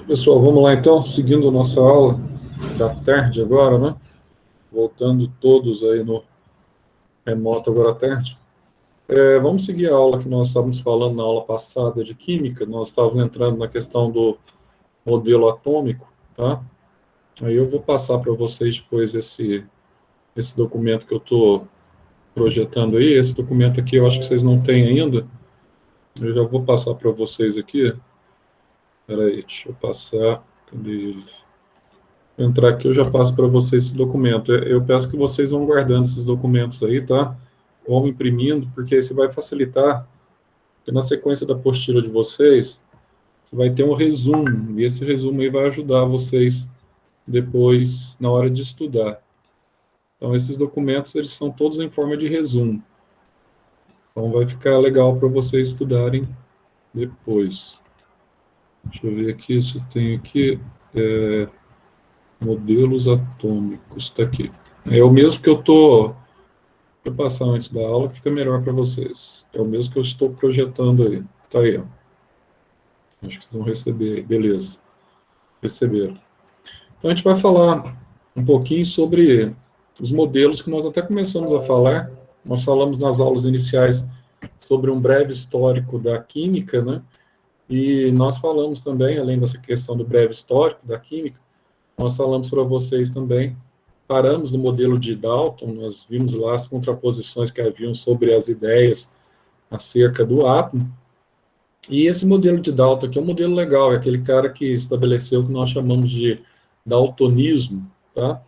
Pessoal, vamos lá então, seguindo nossa aula da tarde agora, né? Voltando todos aí no remoto agora à tarde. Vamos seguir a aula que nós estávamos falando na aula passada de química. Nós estávamos entrando na questão do modelo atômico, tá? Aí eu vou passar para vocês depois esse documento que eu estou projetando aí. Esse documento aqui eu acho que vocês não têm ainda. Eu já vou passar para vocês aqui. Espera aí, deixa eu passar. Cadê ele? Entrar aqui, eu já passo para vocês esse documento. Eu peço que vocês vão guardando esses documentos aí, tá? Vão imprimindo, porque isso vai facilitar, porque na sequência da apostila de vocês, você vai ter um resumo, e esse resumo aí vai ajudar vocês depois, na hora de estudar. Então, esses documentos, eles são todos em forma de resumo. Então, vai ficar legal para vocês estudarem depois. Deixa eu ver aqui se tem aqui... modelos atômicos, está aqui. É o mesmo que eu estou... Vou passar antes da aula, que fica melhor para vocês. É o mesmo que eu estou projetando aí. Está aí, ó. Acho que vocês vão receber aí. Beleza. Receberam. Então, a gente vai falar um pouquinho sobre os modelos que nós até começamos a falar. Nós falamos nas aulas iniciais sobre um breve histórico da química, né? E nós falamos também, além dessa questão do breve histórico da química, nós falamos para vocês também, paramos no modelo de Dalton, nós vimos lá as contraposições que haviam sobre as ideias acerca do átomo, e esse modelo de Dalton aqui é um modelo legal, é aquele cara que estabeleceu o que nós chamamos de daltonismo, tá?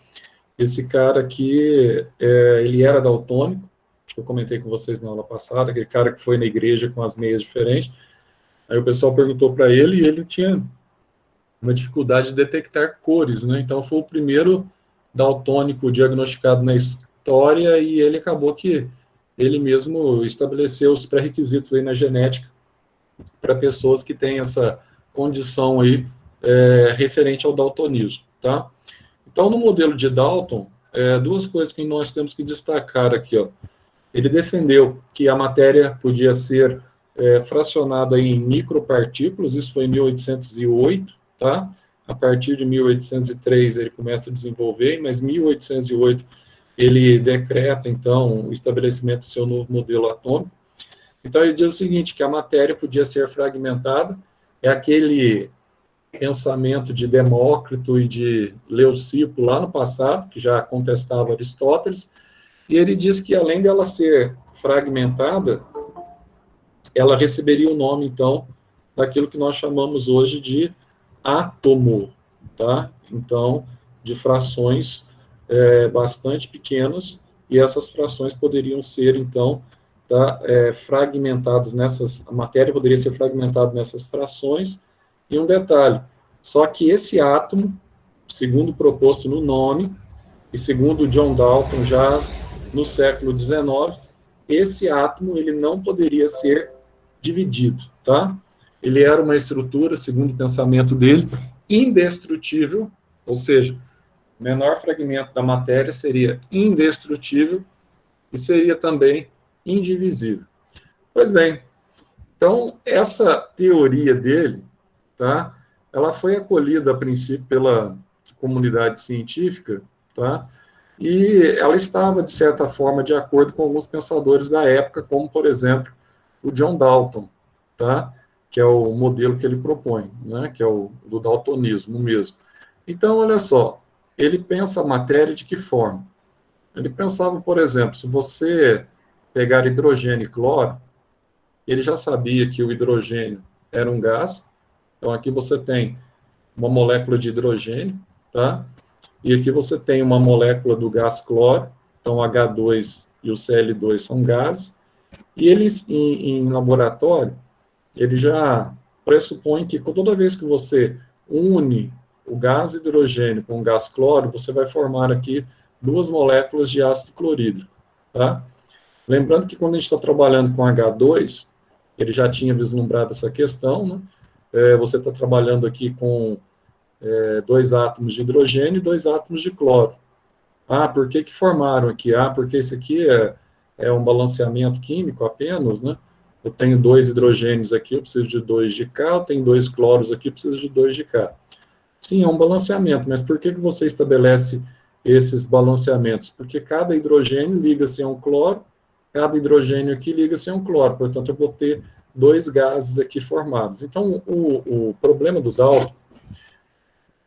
Esse cara aqui, ele era daltônico, acho que eu comentei com vocês na aula passada, aquele cara que foi na igreja com as meias diferentes, aí o pessoal perguntou para ele, e ele tinha uma dificuldade de detectar cores, né? Então foi o primeiro daltônico diagnosticado na história e ele acabou que ele mesmo estabeleceu os pré-requisitos aí na genética para pessoas que têm essa condição aí referente ao daltonismo, tá? Então no modelo de Dalton, duas coisas que nós temos que destacar aqui, ó. Ele defendeu que a matéria podia ser fracionada em micropartículas, isso foi em 1808, tá? A partir de 1803 ele começa a desenvolver, mas em 1808 ele decreta, então, o estabelecimento do seu novo modelo atômico. Então ele diz o seguinte, que a matéria podia ser fragmentada, é aquele pensamento de Demócrito e de Leucipo lá no passado, que já contestava Aristóteles, e ele diz que além dela ser fragmentada, ela receberia o nome, então, daquilo que nós chamamos hoje de átomo, tá? Então, de frações bastante pequenas, e essas frações poderiam ser, então, fragmentadas nessas... A matéria poderia ser fragmentada nessas frações, e um detalhe, só que esse átomo, segundo proposto no nome, e segundo John Dalton, já no século XIX, esse átomo ele não poderia ser dividido, tá? Ele era uma estrutura, segundo o pensamento dele, indestrutível, ou seja, o menor fragmento da matéria seria indestrutível e seria também indivisível. Pois bem, então essa teoria dele, tá? Ela foi acolhida a princípio pela comunidade científica, tá? E ela estava, de certa forma, de acordo com alguns pensadores da época, como, por exemplo, o John Dalton, tá? Que é o modelo que ele propõe, né? Que é o do daltonismo mesmo. Então, olha só, ele pensa a matéria de que forma? Ele pensava, por exemplo, se você pegar hidrogênio e cloro, ele já sabia que o hidrogênio era um gás, então aqui você tem uma molécula de hidrogênio, tá? E aqui você tem uma molécula do gás cloro, então H2 e o Cl2 são gases, e eles, em laboratório, ele já pressupõe que toda vez que você une o gás hidrogênio com o gás cloro, você vai formar aqui duas moléculas de ácido clorídrico, tá? Lembrando que quando a gente está trabalhando com H2, ele já tinha vislumbrado essa questão, né? Você está trabalhando aqui com dois átomos de hidrogênio e dois átomos de cloro. Ah, por que formaram aqui? Ah, porque isso aqui é um balanceamento químico apenas, né? eu tenho 2 hidrogênios aqui, eu preciso de 2 de cá, eu tenho 2 cloros aqui, eu preciso de 2 de cá. Sim, é um balanceamento, mas por que você estabelece esses balanceamentos? Porque cada hidrogênio liga-se a um cloro, cada hidrogênio aqui liga-se a um cloro, portanto, eu vou ter 2 gases aqui formados. Então, o problema do Dalton,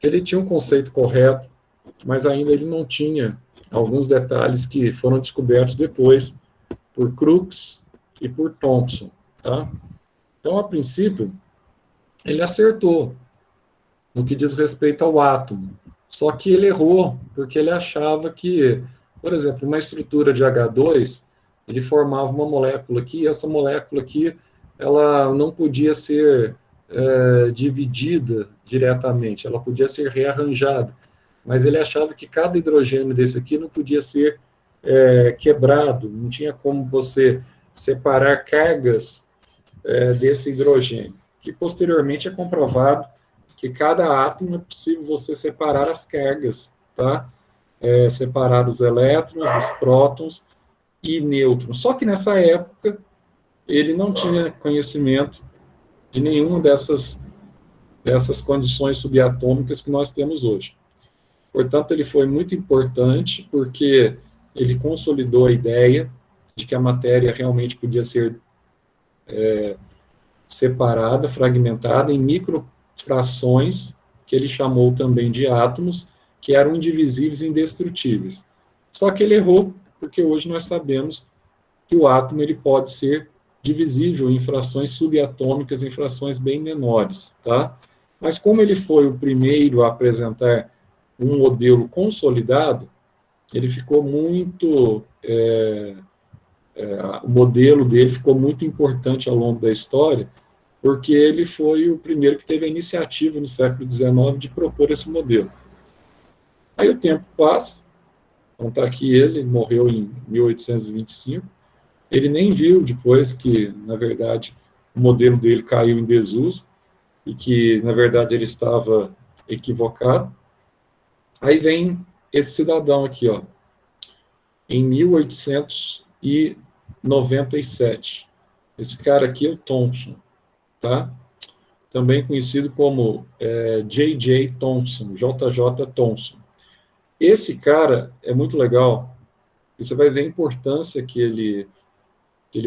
ele tinha um conceito correto, mas ainda ele não tinha alguns detalhes que foram descobertos depois por Crookes e por Thomson, tá? Então, a princípio, ele acertou no que diz respeito ao átomo, só que ele errou, porque ele achava que, por exemplo, uma estrutura de H2, ele formava uma molécula aqui, e essa molécula aqui, ela não podia ser dividida diretamente, ela podia ser rearranjada, mas ele achava que cada hidrogênio desse aqui não podia ser quebrado, não tinha como você separar cargas desse hidrogênio, que posteriormente é comprovado que cada átomo é possível você separar as cargas, tá? Separar os elétrons, os prótons e nêutrons. Só que nessa época ele não tinha conhecimento de nenhuma dessas condições subatômicas que nós temos hoje. Portanto, ele foi muito importante porque ele consolidou a ideia de que a matéria realmente podia ser separada, fragmentada em microfrações, que ele chamou também de átomos, que eram indivisíveis e indestrutíveis. Só que ele errou, porque hoje nós sabemos que o átomo ele pode ser divisível em frações subatômicas, em frações bem menores, tá? Mas como ele foi o primeiro a apresentar um modelo consolidado, ele ficou muito... o modelo dele ficou muito importante ao longo da história, porque ele foi o primeiro que teve a iniciativa no século XIX de propor esse modelo. Aí o tempo passa, então está aqui ele morreu em 1825, ele nem viu depois que, na verdade, o modelo dele caiu em desuso e que, na verdade, ele estava equivocado. Aí vem esse cidadão aqui, ó, em 1897. Esse cara aqui é o Thomson, tá? Também conhecido como J.J. Thomson, J.J. Thomson. Esse cara é muito legal, e você vai ver a importância que ele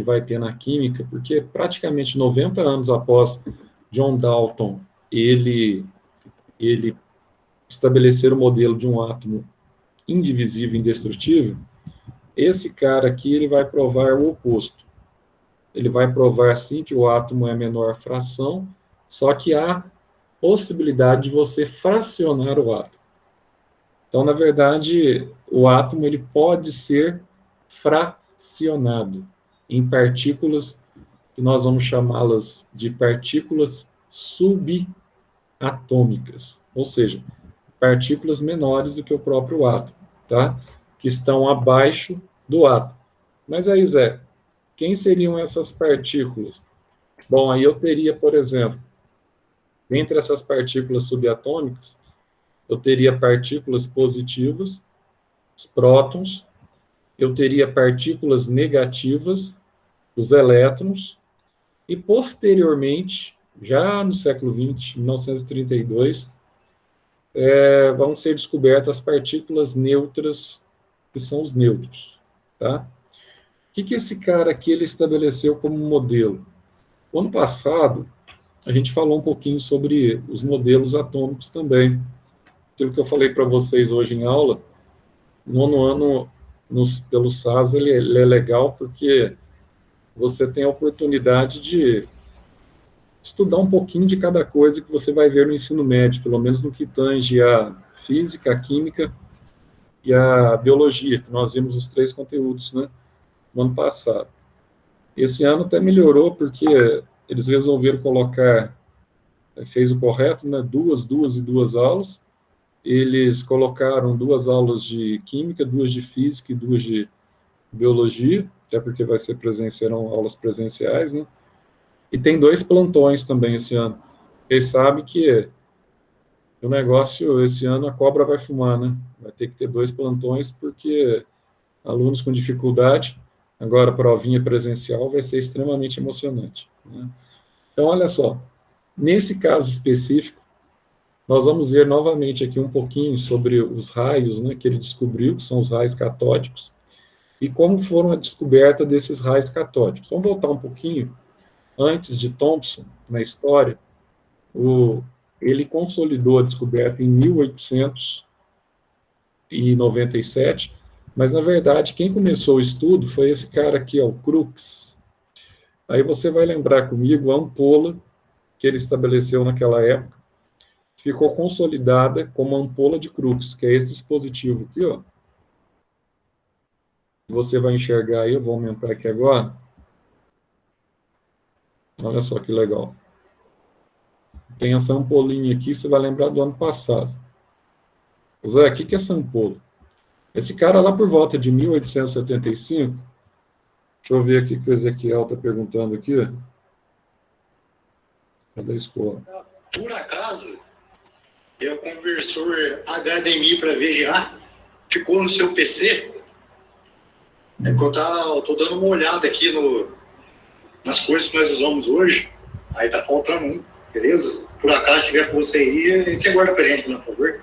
vai ter na química, porque praticamente 90 anos após John Dalton ele estabelecer o modelo de um átomo indivisível e indestrutível, esse cara aqui ele vai provar o oposto. Ele vai provar, sim, que o átomo é a menor fração, só que há possibilidade de você fracionar o átomo. Então, na verdade, o átomo ele pode ser fracionado em partículas que nós vamos chamá-las de partículas subatômicas, ou seja, partículas menores do que o próprio átomo, tá? Que estão abaixo do átomo. Mas aí, Zé, quem seriam essas partículas? Bom, aí eu teria, por exemplo, entre essas partículas subatômicas, eu teria partículas positivas, os prótons, eu teria partículas negativas, os elétrons, e posteriormente, já no século XX, 1932, vão ser descobertas as partículas neutras, que são os nêutrons, tá? O que esse cara aqui ele estabeleceu como modelo? O ano passado, a gente falou um pouquinho sobre os modelos atômicos também. Aquilo que eu falei para vocês hoje em aula, nono ano pelo SAS, ele é legal porque você tem a oportunidade de estudar um pouquinho de cada coisa que você vai ver no ensino médio, pelo menos no que tange a física, a química e a biologia, que nós vimos os 3 conteúdos, né, no ano passado. Esse ano até melhorou, porque eles resolveram colocar, fez o correto, né, duas e duas aulas. Eles colocaram 2 aulas de química, 2 de física e 2 de biologia, até porque serão aulas presenciais, né? E tem 2 plantões também esse ano. Eles sabem que o negócio, esse ano, a cobra vai fumar, né? Vai ter que ter 2 plantões, porque alunos com dificuldade, Agora, a provinha presencial vai ser extremamente emocionante, né? Então, olha só, nesse caso específico, nós vamos ver novamente aqui um pouquinho sobre os raios, né, que ele descobriu, que são os raios catódicos, e como foram a descoberta desses raios catódicos. Vamos voltar um pouquinho. Antes de Thomson, na história, ele consolidou a descoberta em 1897, mas, na verdade, quem começou o estudo foi esse cara aqui, ó, o Crookes. Aí você vai lembrar comigo a ampola que ele estabeleceu naquela época, ficou consolidada como a ampola de Crookes, que é esse dispositivo aqui, ó. Você vai enxergar aí, eu vou aumentar aqui agora. Olha só que legal. Tem essa ampolinha aqui, você vai lembrar do ano passado. Zé, o que é essa ampola? Esse cara lá por volta de 1875, deixa eu ver aqui que o Ezequiel está perguntando aqui. Cadê a escola? Por acaso, o conversor HDMI para VGA ficou no seu PC? É que eu tô dando uma olhada aqui nas coisas que nós usamos hoje. Aí tá faltando um, beleza? Por acaso tiver com você aí, você guarda pra gente, por favor.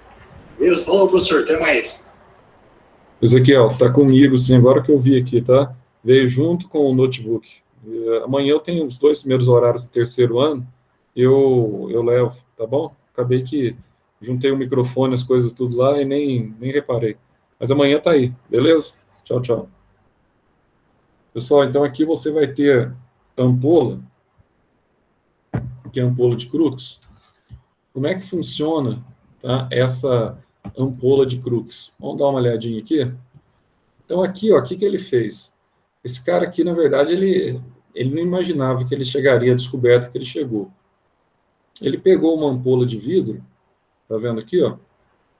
Beleza? Falou, professor, até mais. Ezequiel, tá comigo, sim, agora que eu vi aqui, tá? Veio junto com o notebook. Amanhã eu tenho os 2 primeiros horários do terceiro ano, eu levo, tá bom? Acabei que juntei o microfone, as coisas tudo lá e nem reparei. Mas amanhã tá aí, beleza? Tchau, tchau. Pessoal, então aqui você vai ter ampola, que é a ampola de Crookes. Como é que funciona, tá, essa ampola de Crookes? Vamos dar uma olhadinha aqui? Então aqui, ó, o que ele fez? Esse cara aqui, na verdade, ele não imaginava que ele chegaria à descoberta que ele chegou. Ele pegou uma ampola de vidro, tá vendo aqui, ó?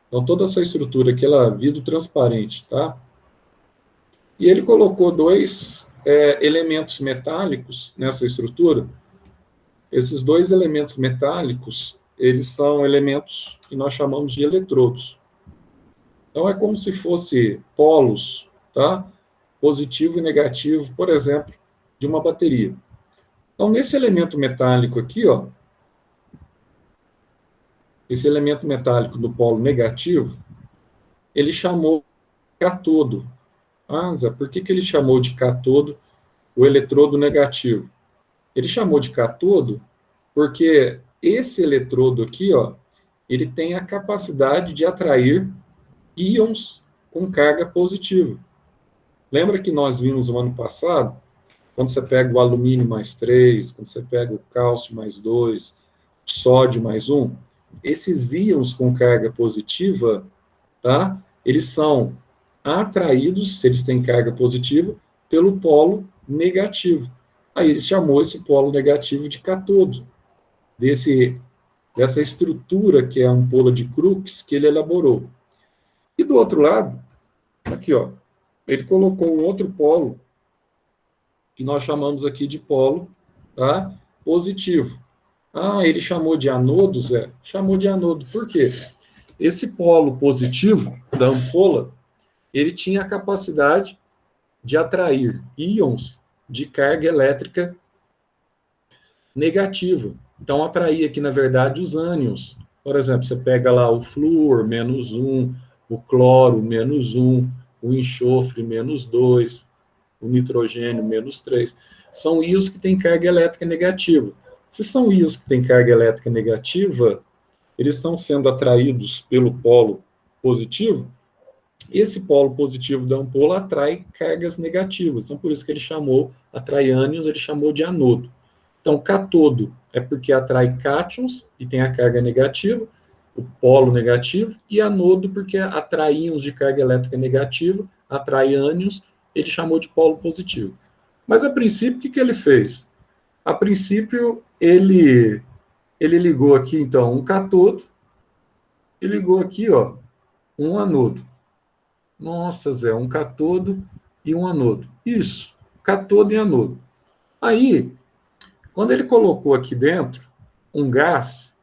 Então toda essa estrutura aqui, ela é vidro transparente, tá? E ele colocou dois elementos metálicos nessa estrutura. Esses dois elementos metálicos, eles são elementos que nós chamamos de eletrodos. Então é como se fosse polos, tá? Positivo e negativo, por exemplo, de uma bateria. Então nesse elemento metálico aqui, ó, esse elemento metálico do polo negativo, ele chamou de catodo. Ah, Zé, por que ele chamou de catodo o eletrodo negativo? Ele chamou de catodo porque esse eletrodo aqui, ó, ele tem a capacidade de atrair íons com carga positiva. Lembra que nós vimos no ano passado, quando você pega o alumínio mais 3, quando você pega o cálcio mais 2, sódio mais 1, esses íons com carga positiva, tá? Eles são atraídos, se eles têm carga positiva, pelo polo negativo. Aí ele chamou esse polo negativo de catodo, dessa estrutura que é a ampola de Crookes que ele elaborou. E do outro lado, aqui, ó, ele colocou um outro polo, que nós chamamos aqui de polo, tá, positivo. Ah, ele chamou de anodo, Zé? Chamou de anodo. Por quê? Esse polo positivo da ampola, ele tinha a capacidade de atrair íons de carga elétrica negativa. Então, atrair aqui, na verdade, os ânions. Por exemplo, você pega lá o flúor, -1, o cloro, -1, o enxofre, -2, o nitrogênio, -3. São íons que têm carga elétrica negativa. Se são íons que têm carga elétrica negativa, eles estão sendo atraídos pelo polo positivo, esse polo positivo da ampola atrai cargas negativas. Então, por isso que ele atrai ânions, ele chamou de anodo. Então, catodo é porque atrai cátions e tem a carga negativa, o polo negativo, e anodo porque atrai íons de carga elétrica negativa, atrai ânions, ele chamou de polo positivo. Mas, a princípio, o que ele fez? A princípio, ele ligou aqui, então, um catodo, e ligou aqui, ó, um anodo. Nossa, Zé, um catodo e um anodo. Isso, catodo e anodo. Aí, quando ele colocou aqui dentro um gás,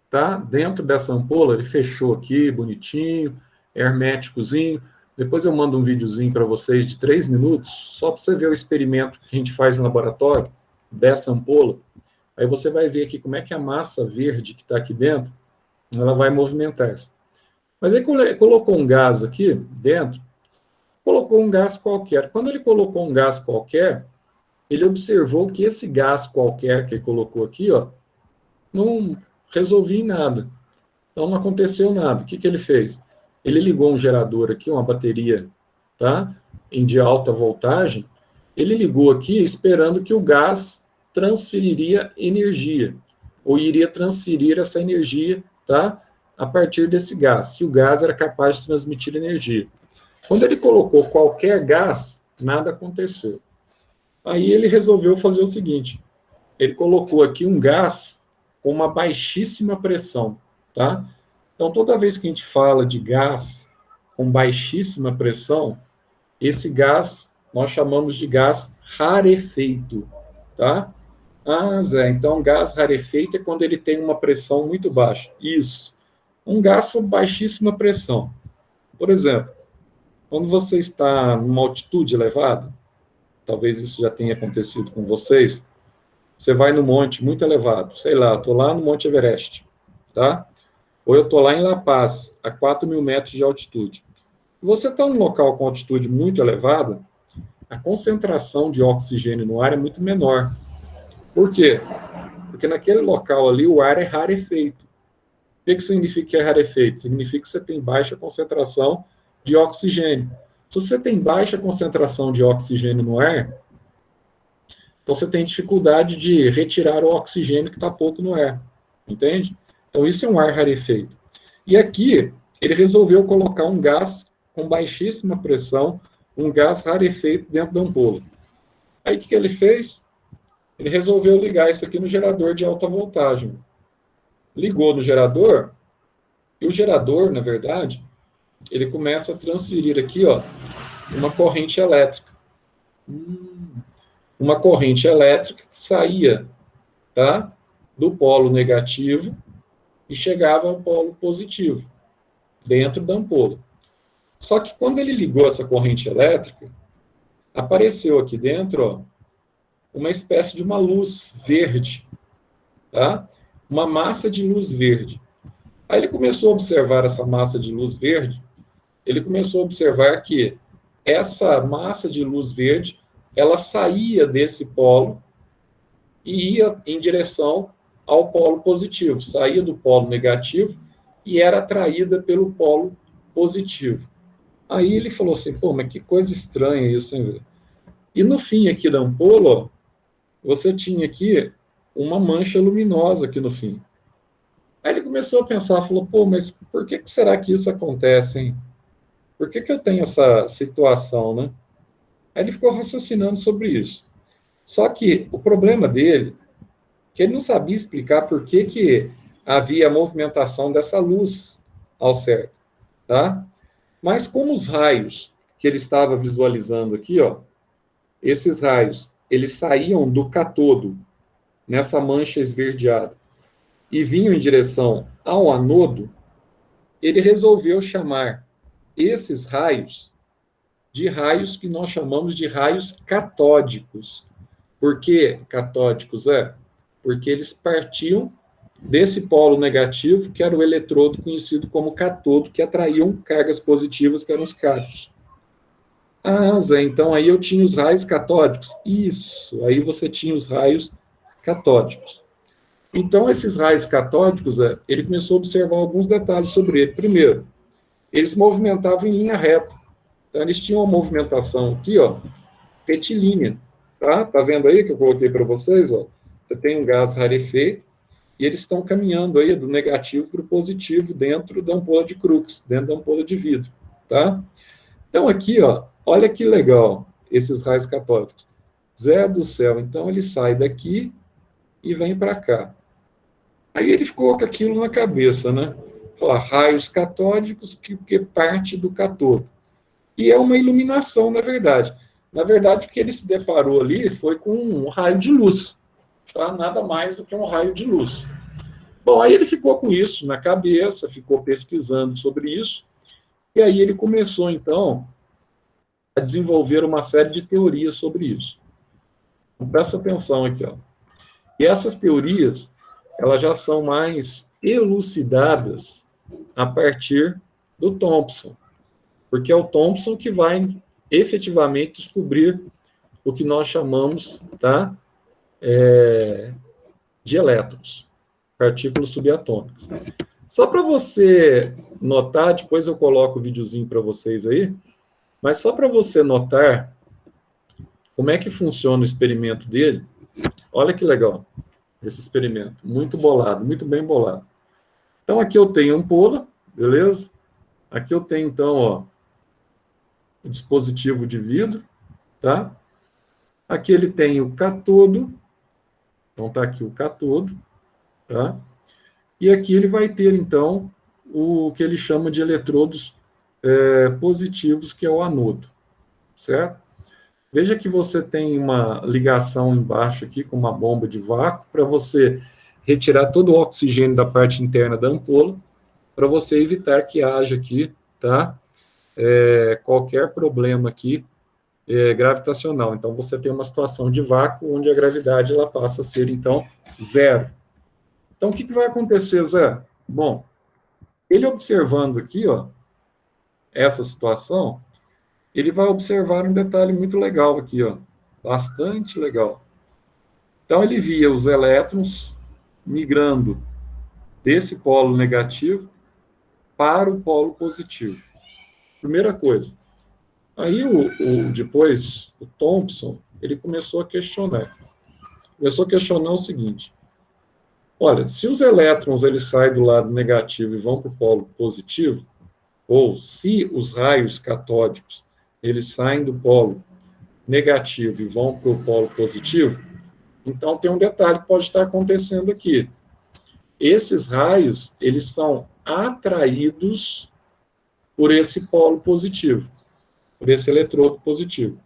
tá? Dentro dessa ampola, ele fechou aqui, bonitinho, herméticozinho. Depois eu mando um videozinho para vocês de 3 minutos, só para você ver o experimento que a gente faz no laboratório, dessa ampola. Aí você vai ver aqui como é que a massa verde que está aqui dentro, ela vai movimentar isso. Mas aí colocou um gás aqui dentro, colocou um gás qualquer. Quando ele colocou um gás qualquer, ele observou que esse gás qualquer que ele colocou aqui, ó, não resolvia em nada. Então não aconteceu nada. O que ele fez? Ele ligou um gerador aqui, uma bateria, tá? De alta voltagem. Ele ligou aqui esperando que o gás transferiria energia, ou iria transferir essa energia, tá? A partir desse gás, se o gás era capaz de transmitir energia. Quando ele colocou qualquer gás, nada aconteceu. Aí ele resolveu fazer o seguinte, ele colocou aqui um gás com uma baixíssima pressão, tá? Então, toda vez que a gente fala de gás com baixíssima pressão, esse gás nós chamamos de gás rarefeito, tá? Ah, Zé, então gás rarefeito é quando ele tem uma pressão muito baixa. Isso. Um gás sob baixíssima pressão. Por exemplo, quando você está numa altitude elevada, talvez isso já tenha acontecido com vocês, você vai no monte muito elevado, sei lá, estou lá no Monte Everest, tá? Ou eu estou lá em La Paz, a 4.000 metros de altitude. Você está num local com altitude muito elevada, a concentração de oxigênio no ar é muito menor. Por quê? Porque naquele local ali o ar é rarefeito. O que significa que é rarefeito? Significa que você tem baixa concentração de oxigênio. Se você tem baixa concentração de oxigênio no ar, então você tem dificuldade de retirar o oxigênio que está pouco no ar. Entende? Então isso é um ar rarefeito. E aqui ele resolveu colocar um gás com baixíssima pressão, um gás rarefeito dentro da ampola. Aí o que ele fez? Ele resolveu ligar isso aqui no gerador de alta voltagem. Ligou no gerador, e o gerador, na verdade, ele começa a transferir aqui, ó, uma corrente elétrica. Uma corrente elétrica que saía, tá, do polo negativo e chegava ao polo positivo, dentro da ampola. Só que quando ele ligou essa corrente elétrica, apareceu aqui dentro, ó, uma espécie de uma luz verde, tá? Uma massa de luz verde. Aí ele começou a observar essa massa de luz verde, ele começou a observar que essa massa de luz verde, ela saía desse polo e ia em direção ao polo positivo, saía do polo negativo e era atraída pelo polo positivo. Aí ele falou assim, pô, mas que coisa estranha isso, hein? E no fim aqui da ampola, ó, você tinha aqui uma mancha luminosa aqui no fim. Aí ele começou a pensar, falou, pô, mas por que será que isso acontece, hein? Por que eu tenho essa situação, né? Aí ele ficou raciocinando sobre isso. Só que o problema dele, que ele não sabia explicar por que havia a movimentação dessa luz ao certo, tá? Mas como os raios que ele estava visualizando aqui, ó, esses raios, eles saíam do cátodo, nessa mancha esverdeada, e vinham em direção ao anodo, ele resolveu chamar esses raios de raios que nós chamamos de raios catódicos. Por que catódicos? Porque eles partiam desse polo negativo, que era o eletrodo conhecido como cátodo, que atraíam cargas positivas, que eram os cátions. Ah, Zé, então aí eu tinha os raios catódicos. Isso, aí você tinha os raios catódicos. Então, esses raios catódicos, ele começou a observar alguns detalhes sobre ele. Primeiro, eles se movimentavam em linha reta. Então, eles tinham uma movimentação aqui, ó, retilínea. Tá vendo aí que eu coloquei para vocês? Ó? Você tem um gás rarefeito e eles estão caminhando aí do negativo para o positivo dentro da ampola de Crookes, dentro da ampola de vidro. Tá? Então, aqui, ó, olha que legal, esses raios catódicos. Zé do céu, então ele sai daqui e vem para cá. Aí ele ficou com aquilo na cabeça, né? Falar, raios catódicos que parte do cátodo. E é uma iluminação, na verdade. Na verdade, o que ele se deparou ali foi com um raio de luz. Tá? Nada mais do que um raio de luz. Bom, aí ele ficou com isso na cabeça, ficou pesquisando sobre isso, E aí ele começou, então, a desenvolver uma série de teorias sobre isso. Então, presta atenção aqui, ó. E essas teorias, elas já são mais elucidadas a partir do Thomson, porque é o Thomson que vai efetivamente descobrir o que nós chamamos, tá, de elétrons, partículas subatômicas. Só para você notar, depois eu coloco o videozinho para vocês aí, mas só para você notar como é que funciona o experimento dele, olha que legal esse experimento, muito bolado, muito bem bolado. Então aqui eu tenho ampola, beleza? Aqui eu tenho então, ó, o dispositivo de vidro, tá? Aqui ele tem o catodo, então tá aqui o catodo, tá? E aqui ele vai ter então o que ele chama de eletrodos positivos, que é o anodo, certo? Veja que você tem uma ligação embaixo aqui com uma bomba de vácuo para você retirar todo o oxigênio da parte interna da ampola, para você evitar que haja aqui, tá? Qualquer problema aqui gravitacional. Então você tem uma situação de vácuo onde a gravidade ela passa a ser então zero. Então o que vai acontecer, Zé? Bom, ele observando aqui, ó, essa situação, ele vai observar um detalhe muito legal aqui, ó, bastante legal. Então ele via os elétrons migrando desse polo negativo para o polo positivo. Primeira coisa. Aí depois o Thomson, ele começou a questionar. Começou a questionar o seguinte: olha, se os elétrons eles saem do lado negativo e vão para o polo positivo, ou se os raios catódicos eles saem do polo negativo e vão para o polo positivo, então tem um detalhe que pode estar acontecendo aqui. Esses raios, eles são atraídos por esse polo positivo, por esse eletrodo positivo.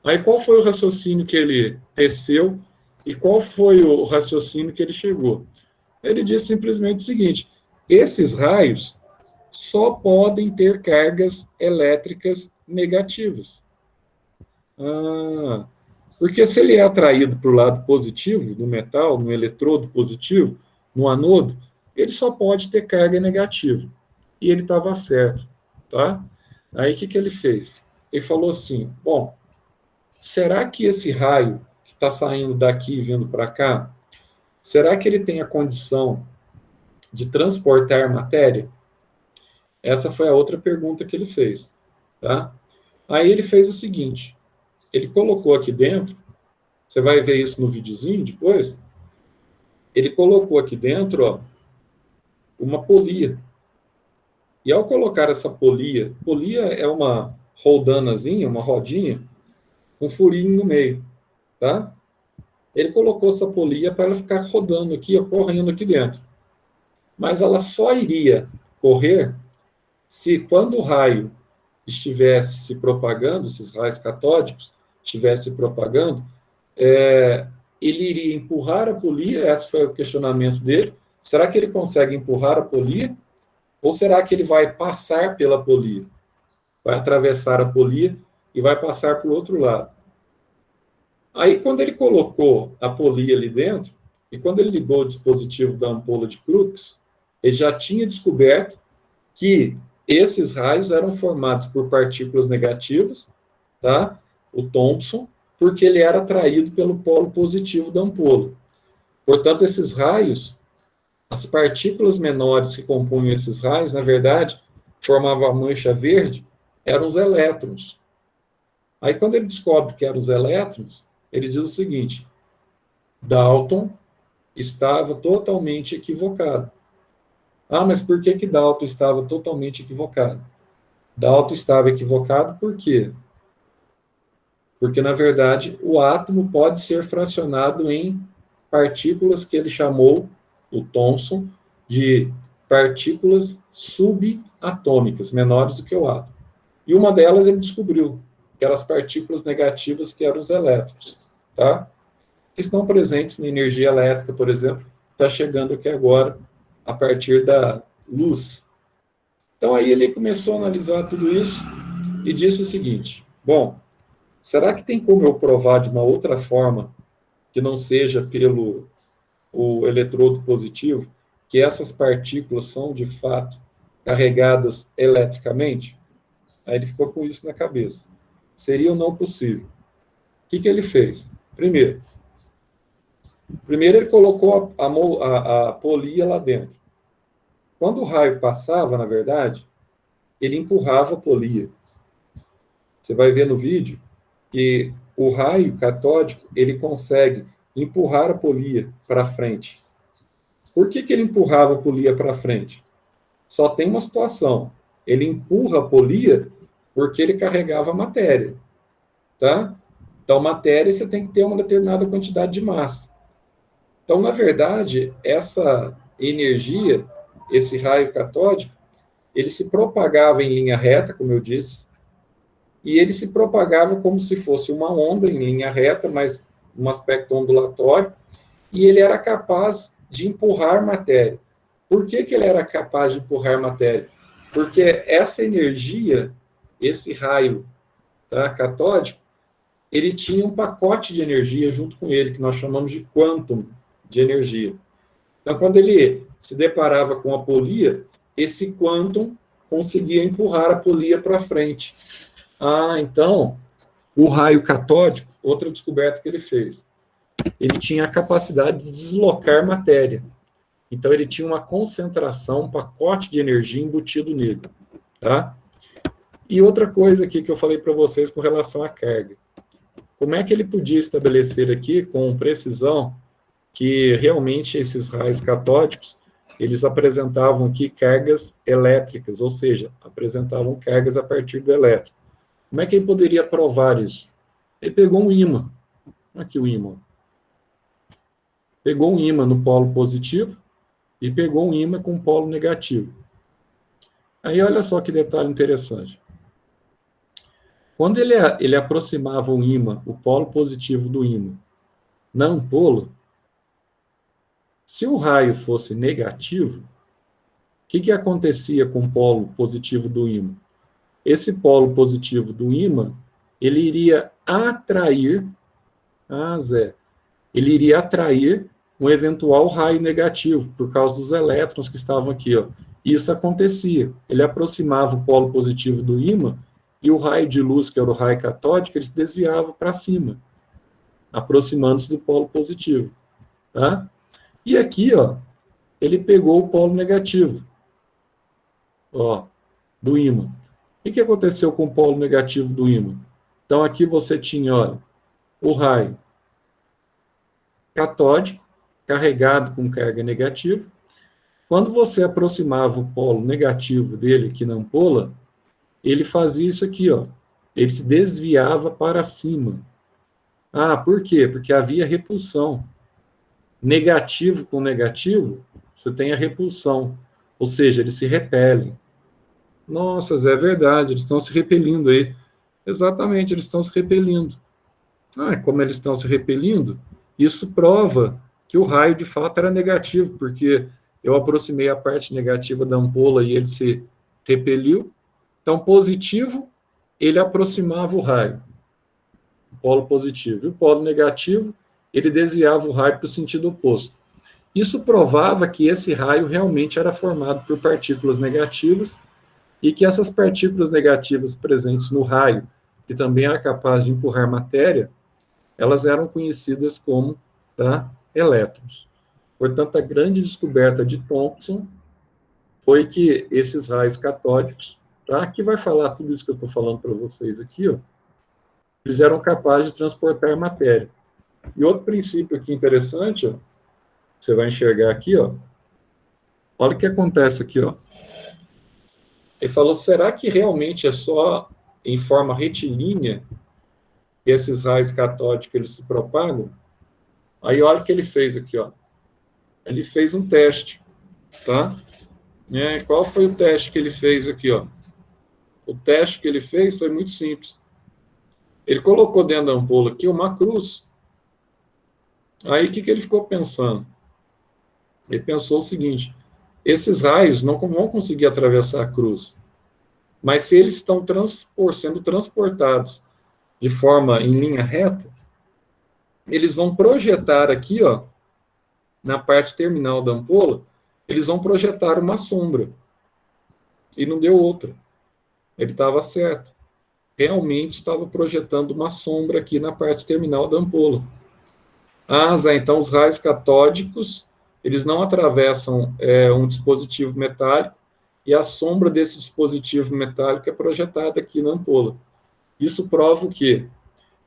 Aí qual foi o raciocínio que ele teceu e qual foi o raciocínio que ele chegou? Ele disse simplesmente o seguinte: esses raios só podem ter cargas elétricas negativas. Porque se ele é atraído para o lado positivo do metal, no eletrodo positivo, no anodo, ele só pode ter carga negativa. E ele estava certo, tá? Aí o que ele fez? Ele falou assim: bom, será que esse raio que está saindo daqui e vindo para cá, será que ele tem a condição de transportar matéria? Essa foi a outra pergunta que ele fez, tá? Aí ele fez o seguinte: ele colocou aqui dentro, você vai ver isso no videozinho depois, ele colocou aqui dentro, ó, uma polia. E ao colocar essa polia é uma roldanazinha, uma rodinha, um furinho no meio, tá? Ele colocou essa polia para ela ficar rodando aqui, ó, correndo aqui dentro. Mas ela só iria correr se quando o raio estivesse se propagando, esses raios catódicos estivessem se propagando, ele iria empurrar a polia, esse foi o questionamento dele. Será que ele consegue empurrar a polia? Ou será que ele vai passar pela polia? Vai atravessar a polia e vai passar para o outro lado. Aí, quando ele colocou a polia ali dentro, e quando ele ligou o dispositivo da ampola de Crookes, ele já tinha descoberto que esses raios eram formados por partículas negativas, tá? O Thomson, porque ele era atraído pelo polo positivo da ampola. Portanto, esses raios, as partículas menores que compunham esses raios, na verdade, formavam a mancha verde, eram os elétrons. Aí, quando ele descobre que eram os elétrons, ele diz o seguinte: Dalton estava totalmente equivocado. Mas por que Dalton estava totalmente equivocado? Dalton estava equivocado por quê? Porque, na verdade, o átomo pode ser fracionado em partículas que ele chamou, o Thomson, de partículas subatômicas, menores do que o átomo. E uma delas ele descobriu, que eram as partículas negativas, que eram os elétrons, tá? Que estão presentes na energia elétrica, por exemplo, está chegando aqui agora, a partir da luz. Então, aí ele começou a analisar tudo isso e disse o seguinte: bom, será que tem como eu provar de uma outra forma, que não seja pelo o eletrodo positivo, que essas partículas são, de fato, carregadas eletricamente? Aí ele ficou com isso na cabeça. Seria ou não possível? O que ele fez? Primeiro ele colocou a polia lá dentro. Quando o raio passava, na verdade, ele empurrava a polia. Você vai ver no vídeo que o raio catódico, ele consegue empurrar a polia para frente. Por que ele empurrava a polia para frente? Só tem uma situação. Ele empurra a polia porque ele carregava matéria, tá? Então, matéria você tem que ter uma determinada quantidade de massa. Então, na verdade, essa energia, esse raio catódico, ele se propagava em linha reta, como eu disse, e ele se propagava como se fosse uma onda em linha reta, mas um aspecto ondulatório, e ele era capaz de empurrar matéria. Por que ele era capaz de empurrar matéria? Porque essa energia, esse raio, tá, catódico, ele tinha um pacote de energia junto com ele, que nós chamamos de quantum de energia. Então, quando ele se deparava com a polia, esse quantum conseguia empurrar a polia para frente. Então, o raio catódico, outra descoberta que ele fez, ele tinha a capacidade de deslocar matéria. Então, ele tinha uma concentração, um pacote de energia embutido nele. Tá? E outra coisa aqui que eu falei para vocês com relação à carga. Como é que ele podia estabelecer aqui, com precisão, que realmente esses raios catódicos, eles apresentavam aqui cargas elétricas, ou seja, apresentavam cargas a partir do elétron. Como é que ele poderia provar isso? Ele pegou um ímã. Aqui o ímã. Pegou um ímã no polo positivo e pegou um ímã com polo negativo. Aí olha só que detalhe interessante. Quando ele aproximava o ímã, o polo positivo do ímã, na ampola, se o raio fosse negativo, o que acontecia com o polo positivo do ímã? Esse polo positivo do ímã, ele iria atrair, Zé, ele iria atrair um eventual raio negativo, por causa dos elétrons que estavam aqui, ó. Isso acontecia. Ele aproximava o polo positivo do ímã, e o raio de luz, que era o raio catódico, ele se desviava para cima, aproximando-se do polo positivo. Tá? E aqui, ó, ele pegou o polo negativo, ó, do ímã. O que aconteceu com o polo negativo do ímã? Então, aqui você tinha, olha, o raio catódico, carregado com carga negativa. Quando você aproximava o polo negativo dele aqui na ampola, ele fazia isso aqui, ó. Ele se desviava para cima. Por quê? Porque havia repulsão. Negativo com negativo, você tem a repulsão. Ou seja, eles se repelem. Nossa, Zé, é verdade, eles estão se repelindo aí. Exatamente, eles estão se repelindo. Como eles estão se repelindo, isso prova que o raio de fato era negativo, porque eu aproximei a parte negativa da ampola e ele se repeliu. Então, positivo, ele aproximava o raio, o polo positivo. E o polo negativo, ele desviava o raio para o sentido oposto. Isso provava que esse raio realmente era formado por partículas negativas e que essas partículas negativas presentes no raio, que também era capaz de empurrar matéria, elas eram conhecidas como elétrons. Portanto, a grande descoberta de Thomson foi que esses raios catódicos, que vai falar tudo isso que eu estou falando para vocês aqui, ó, eles eram capazes de transportar matéria. E outro princípio aqui interessante, ó, você vai enxergar aqui, ó, olha o que acontece aqui, ó. Ele falou, será que realmente é só em forma retilínea que esses raios catódicos eles se propagam? Aí olha o que ele fez aqui, ó. Ele fez um teste, tá? Qual foi o teste que ele fez aqui, ó? O teste que ele fez foi muito simples. Ele colocou dentro da ampola aqui uma cruz. Aí o que ele ficou pensando? Ele pensou o seguinte, esses raios não vão conseguir atravessar a cruz. Mas se eles estão sendo transportados de forma em linha reta, eles vão projetar aqui, ó, na parte terminal da ampola, eles vão projetar uma sombra. E não deu outra. Ele estava certo. Realmente estava projetando uma sombra aqui na parte terminal da ampola. Ah, Zé, então os raios catódicos, eles não atravessam um dispositivo metálico, e a sombra desse dispositivo metálico é projetada aqui na ampola. Isso prova o quê?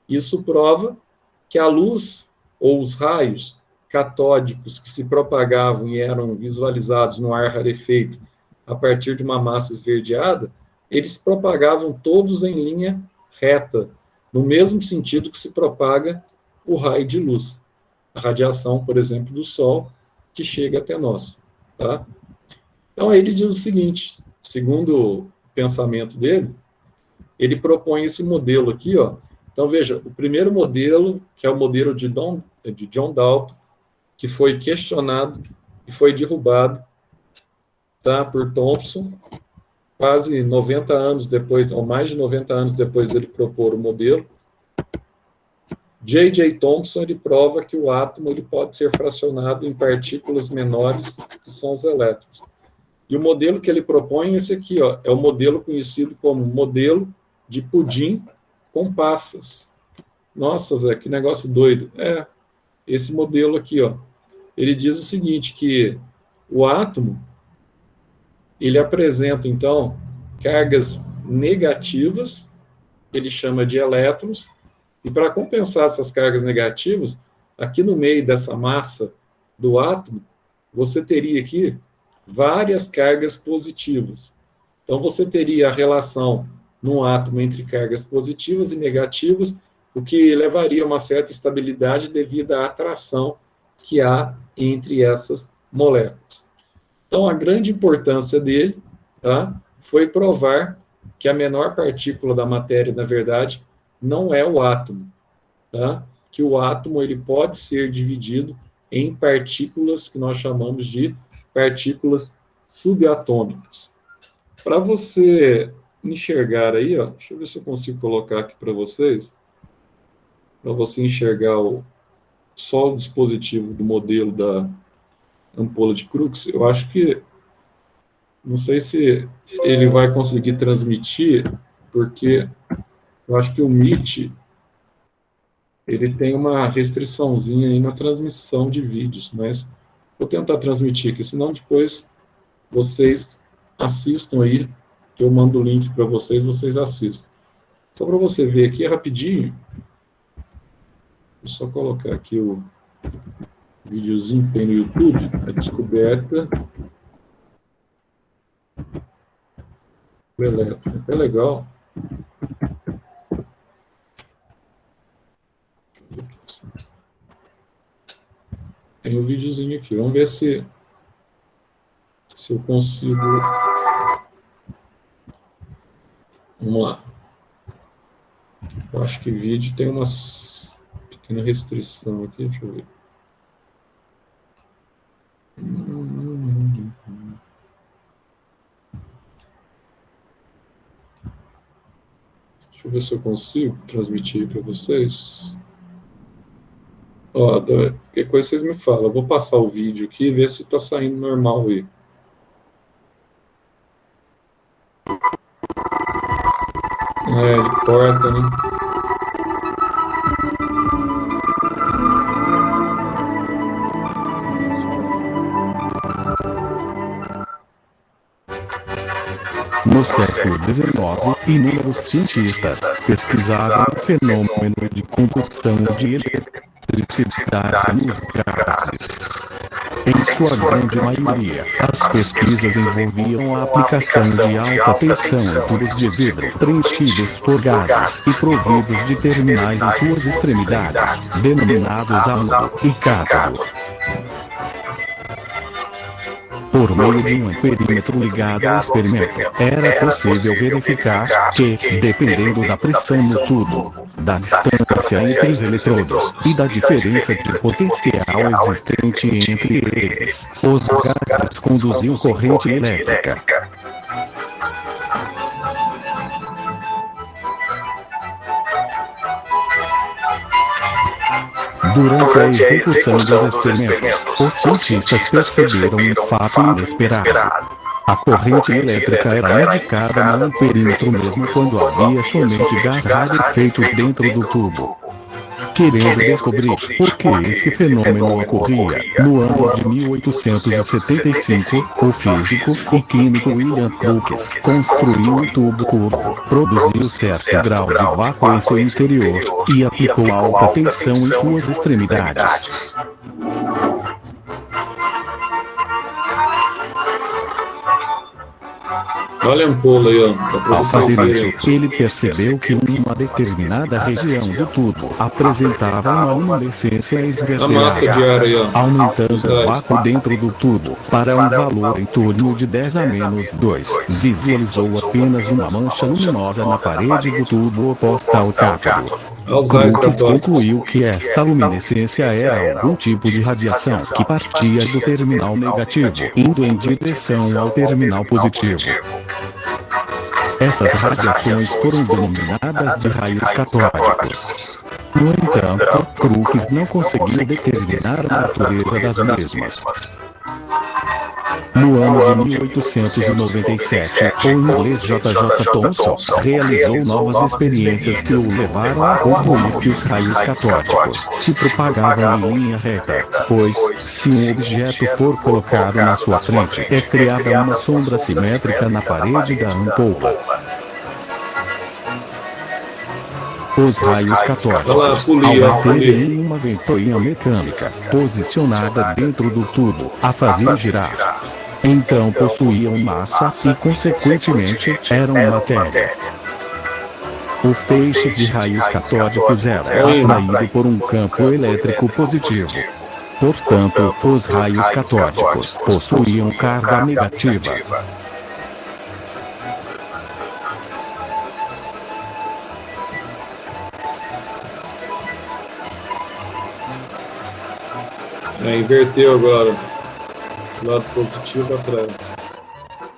Isso prova que a luz, ou os raios catódicos que se propagavam e eram visualizados no ar rarefeito a partir de uma massa esverdeada, eles propagavam todos em linha reta, no mesmo sentido que se propaga o raio de luz. A radiação, por exemplo, do Sol, que chega até nós. Tá? Então, aí ele diz o seguinte, segundo o pensamento dele, ele propõe esse modelo aqui, ó. Então, veja, o primeiro modelo, que é o modelo de John Dalton, que foi questionado e foi derrubado, tá, por Thomson, quase 90 anos depois, ou mais de 90 anos depois dele propor o modelo. J.J. Thomson, ele prova que o átomo ele pode ser fracionado em partículas menores, que são os elétrons. E o modelo que ele propõe é esse aqui, ó, é o modelo conhecido como modelo de pudim com passas. Nossa, Zé, que negócio doido. Esse modelo aqui, ó, ele diz o seguinte, que o átomo, ele apresenta, então, cargas negativas, ele chama de elétrons, e para compensar essas cargas negativas, aqui no meio dessa massa do átomo, você teria aqui várias cargas positivas. Então, você teria a relação num átomo entre cargas positivas e negativas, o que levaria a uma certa estabilidade devido à atração que há entre essas moléculas. Então, a grande importância dele, tá, foi provar que a menor partícula da matéria, na verdade, não é o átomo, tá? Que o átomo ele pode ser dividido em partículas que nós chamamos de partículas subatômicas. Para você enxergar aí, ó, deixa eu ver se eu consigo colocar aqui para vocês, para você enxergar só o dispositivo do modelo da ampola de Crookes. Eu acho que, não sei se ele vai conseguir transmitir, porque eu acho que o Meet, ele tem uma restriçãozinha aí na transmissão de vídeos, mas vou tentar transmitir aqui, senão depois vocês assistam aí, que eu mando o link para vocês assistam. Só para você ver aqui, rapidinho, vou só colocar aqui o videozinho que tem no YouTube, a descoberta do elétron. É legal. Tem um videozinho aqui. Vamos ver se eu consigo. Vamos lá. Eu acho que vídeo tem uma pequena restrição aqui. Deixa eu ver. Deixa eu ver se eu consigo transmitir para vocês. Ó, qualquer coisa vocês me falam. Eu vou passar o vídeo aqui e ver se está saindo normal aí. Ele corta, né? No século XIX, inúmeros cientistas pesquisaram o fenômeno de condução de eletricidade nos gases. Em sua grande maioria, as pesquisas envolviam a aplicação de alta tensão em tubos de vidro preenchidos por gases e providos de terminais em suas extremidades, denominados ânodo e cátodo. Por meio de um amperímetro ligado ao experimento, era possível verificar que, dependendo da pressão no tubo, da distância entre os eletrodos e da diferença de potencial existente entre eles, os gases conduziam corrente elétrica. Durante a execução dos experimentos, os cientistas perceberam um fato inesperado. A corrente elétrica era indicada no amperímetro mesmo quando havia somente gás rarefeito dentro do tubo. Querendo descobrir por que esse fenômeno ocorria, no ano de 1875, o físico e químico William Crookes construiu um tubo curvo, produziu certo grau de vácuo em seu interior e aplicou alta tensão em suas extremidades. Olha a ampola aí, ó. Pra Ao você fazer ver. isso, ele percebeu que uma determinada região do tubo apresentava uma luminescência A massa de esverdeada, ar aí, ó. aumentando o vácuo dentro do tubo para um valor em torno de 10 a menos 2. Visualizou apenas uma mancha luminosa na parede do tubo oposta ao cátodo. Olha os raios Crookes catódicos. concluiu que esta luminescência era algum tipo de radiação que partia do terminal negativo, indo em direção ao terminal positivo. Essas radiações foram denominadas de raios catódicos. No entanto, Crookes não conseguiu determinar a natureza das mesmas. No ano de 1897, o inglês J.J. Thomson realizou novas experiências que o levaram a concluir que os raios catódicos se propagavam em linha reta, pois, se um objeto for colocado na sua frente, é criada uma sombra simétrica na parede da ampola. Os raios catódicos, ao baterem em uma ventoinha mecânica, posicionada dentro do tubo, a faziam girar. Então possuíam massa e, consequentemente, eram matéria. O feixe de raios catódicos era atraído por um campo elétrico positivo. Portanto, os raios catódicos possuíam carga negativa. Inverteu agora. Lado positivo atrás.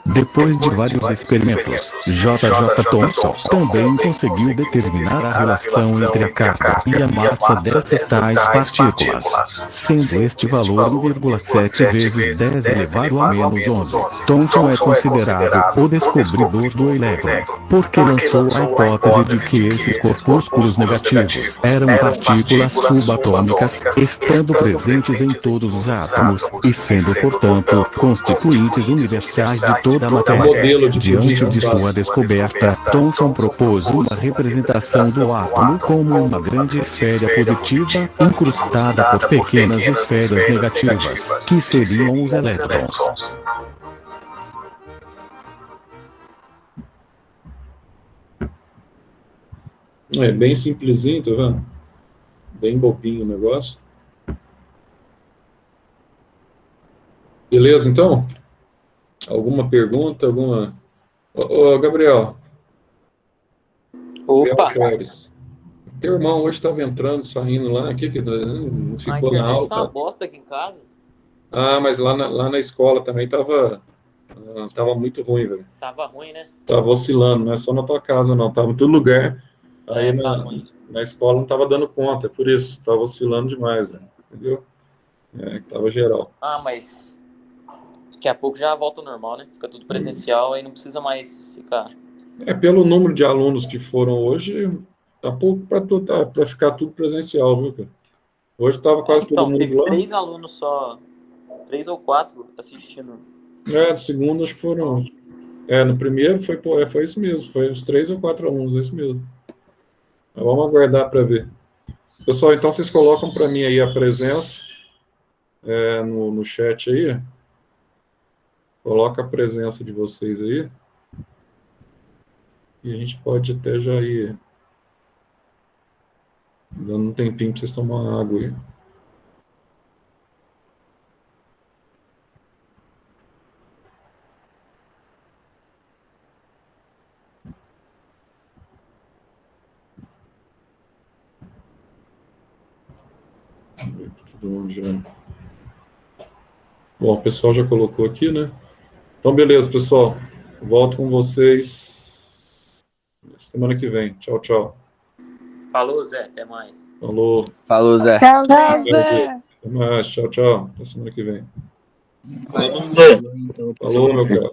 Depois de vários experimentos, J.J. Thomson também conseguiu determinar a relação entre a carga e a massa dessas tais partículas, sendo este valor 1,7 vezes 10 elevado a menos 11. Thomson é considerado o descobridor do elétron, porque lançou a hipótese de que esses corpúsculos negativos eram partículas subatômicas, estando presentes em todos os átomos, e sendo, portanto, constituintes universais de toda a matéria. Diante de sua descoberta, Thomson propôs uma representação do átomo como uma grande esfera positiva incrustada por pequenas esferas negativas, que seriam os elétrons. É bem simplesinho, tá vendo? Bem bobinho o negócio. Beleza, então? Alguma pergunta? Alguma... Ô, Gabriel. Opa! Teu irmão hoje estava entrando, saindo lá. O que não ficou na aula? Tá uma bosta aqui em casa. Ah, mas lá na escola também tava muito ruim, velho. Tava ruim, né? Tava oscilando, não é só na tua casa, não. Tava em todo lugar. Aí tá ruim. na escola não tava dando conta, é por isso. Tava oscilando demais, velho. Entendeu? Tava geral. Ah, mas daqui a pouco já volta ao normal, né? Fica tudo presencial, aí não precisa mais ficar... Pelo número de alunos que foram hoje, tá pouco para ficar tudo presencial, viu, cara? Hoje tava quase todo mundo teve lá. 3 alunos só, 3 ou 4 assistindo. Do segundo acho que foram... no primeiro foi isso mesmo, foi uns 3 ou 4 alunos, é isso mesmo. Mas vamos aguardar para ver. Pessoal, então vocês colocam para mim aí a presença no chat aí. Coloca a presença de vocês aí. E a gente pode até já ir dando um tempinho para vocês tomar água aí. Todo mundo já. Bom, o pessoal já colocou aqui, né? Então, beleza, pessoal. Volto com vocês semana que vem. Tchau, tchau. Falou, Zé. Até mais. Falou. Falou, Zé. Tchau, Zé. Até mais. Tchau, tchau. Até semana que vem. Falou, Zé. Falou, meu cara.